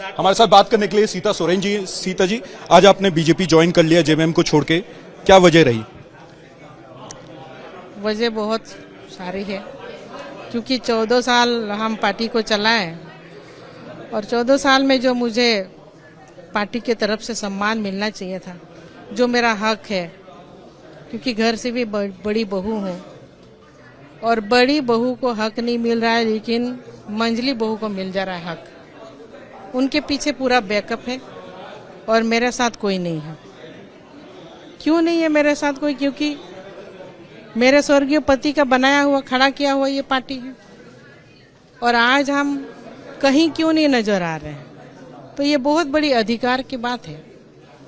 हमारे साथ बात करने के लिए सीता सोरेन जी। सीता जी, आज आपने बीजेपी ज्वाइन कर लिया जेएमएम को छोड़ के, क्या वजह रही? वजह बहुत सारी है, क्योंकि 14 साल हम पार्टी को चलाए और 14 साल में जो मुझे पार्टी के तरफ से सम्मान मिलना चाहिए था, जो मेरा हक है, क्योंकि घर से भी बड़ी बहू हूँ और बड़ी बहू को हक नहीं मिल रहा है, लेकिन मंझली बहू को मिल जा रहा है हक। उनके पीछे पूरा बैकअप है और मेरे साथ कोई नहीं है। क्यों नहीं है मेरे साथ कोई? क्योंकि मेरे स्वर्गीय पति का बनाया हुआ, खड़ा किया हुआ ये पार्टी है और आज हम कहीं क्यों नहीं नजर आ रहे हैं। तो ये बहुत बड़ी अधिकार की बात है।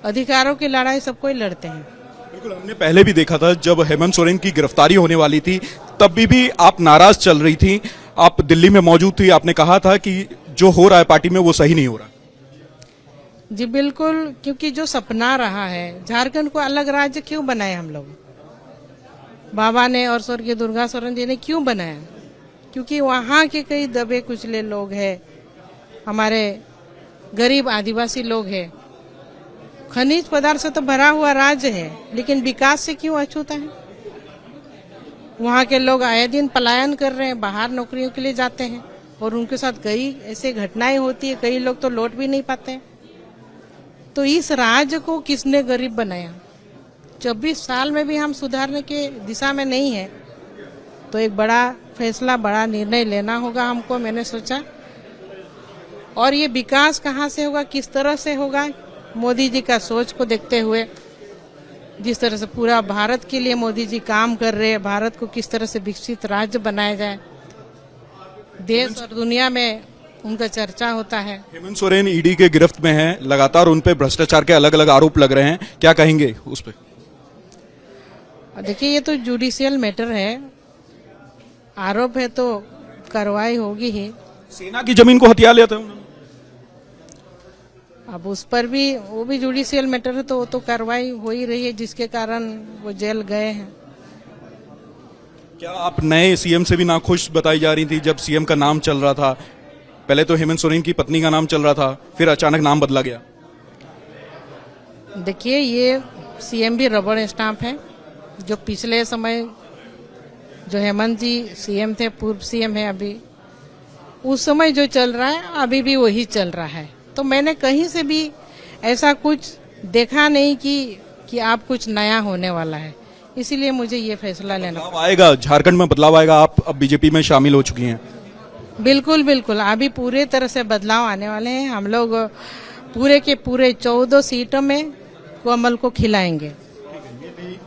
अधिकारों की लड़ाई सब कोई लड़ते हैं। बिल्कुल, हमने पहले भी देखा था जब हेमंत सोरेन की गिरफ्तारी होने वाली थी, तब भी आप नाराज चल रही थी। आप दिल्ली में मौजूद थी, आपने कहा था कि जो हो रहा है पार्टी में वो सही नहीं हो रहा। जी बिल्कुल, क्योंकि जो सपना रहा है, झारखंड को अलग राज्य क्यों बनाए हम लोग, बाबा ने और स्वर्गीय दुर्गा सोरेन जी ने क्यों बनाया? क्योंकि वहाँ के कई दबे कुचले लोग हैं, हमारे गरीब आदिवासी लोग हैं। खनिज पदार्थ से तो भरा हुआ राज्य है, लेकिन विकास से क्यों अछूता है? वहाँ के लोग आए दिन पलायन कर रहे हैं, बाहर नौकरियों के लिए जाते हैं और उनके साथ कई ऐसे घटनाएं होती है, कई लोग तो लौट भी नहीं पाते। तो इस राज्य को किसने गरीब बनाया? 24 साल में भी हम सुधारने के दिशा में नहीं है, तो एक बड़ा फैसला, बड़ा निर्णय लेना होगा हमको, मैंने सोचा। और ये विकास कहाँ से होगा, किस तरह से होगा? मोदी जी का सोच को देखते हुए, जिस तरह से पूरा भारत के लिए मोदी जी काम कर रहे हैं, भारत को किस तरह से विकसित राज्य बनाया जाए, देश और दुनिया में उनका चर्चा होता है। हेमंत सोरेन ईडी के गिरफ्त में हैं, लगातार उन पे भ्रष्टाचार के अलग अलग आरोप लग रहे हैं, क्या कहेंगे उस पे? देखिए, ये तो जुडिशियल मैटर है, आरोप है तो कार्रवाई होगी ही। सेना की जमीन को हथिया लिया था उन्होंने। अब उस पर भी, वो भी जुडिशियल मैटर है, तो वो तो कार्रवाई हो ही रही है, जिसके कारण वो जेल गए हैं। क्या आप नए सीएम से भी नाखुश बताई जा रही थी? जब सीएम का नाम चल रहा था, पहले तो हेमंत सोरेन की पत्नी का नाम चल रहा था, फिर अचानक नाम बदला गया। देखिए, ये सीएम भी रबड़ स्टाम्प है। जो पिछले समय जो हेमंत जी सीएम थे, पूर्व सीएम है अभी, उस समय जो चल रहा है अभी भी वही चल रहा है। तो मैंने कहीं से भी ऐसा कुछ देखा नहीं कि आप कुछ नया होने वाला है, इसीलिए मुझे ये फैसला लेना आएगा। झारखंड में बदलाव आएगा, आप अब बीजेपी में शामिल हो चुकी हैं। बिल्कुल बिल्कुल, अभी पूरे तरह से बदलाव आने वाले हैं। हम लोग पूरे के पूरे 14 सीटों में कमल को खिलाएंगे।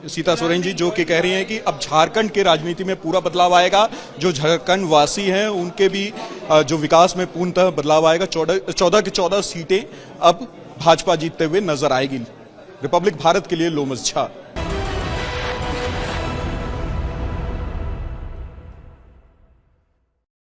सीता सोरेन जी जो कि कह रही हैं कि अब झारखंड के राजनीति में पूरा बदलाव आएगा, जो झारखंड वासी हैं उनके भी जो विकास में पूर्णतः बदलाव आएगा। 14 की 14 सीटें अब भाजपा जीतते हुए नजर आएगी। रिपब्लिक भारत के लिए लोमस झा।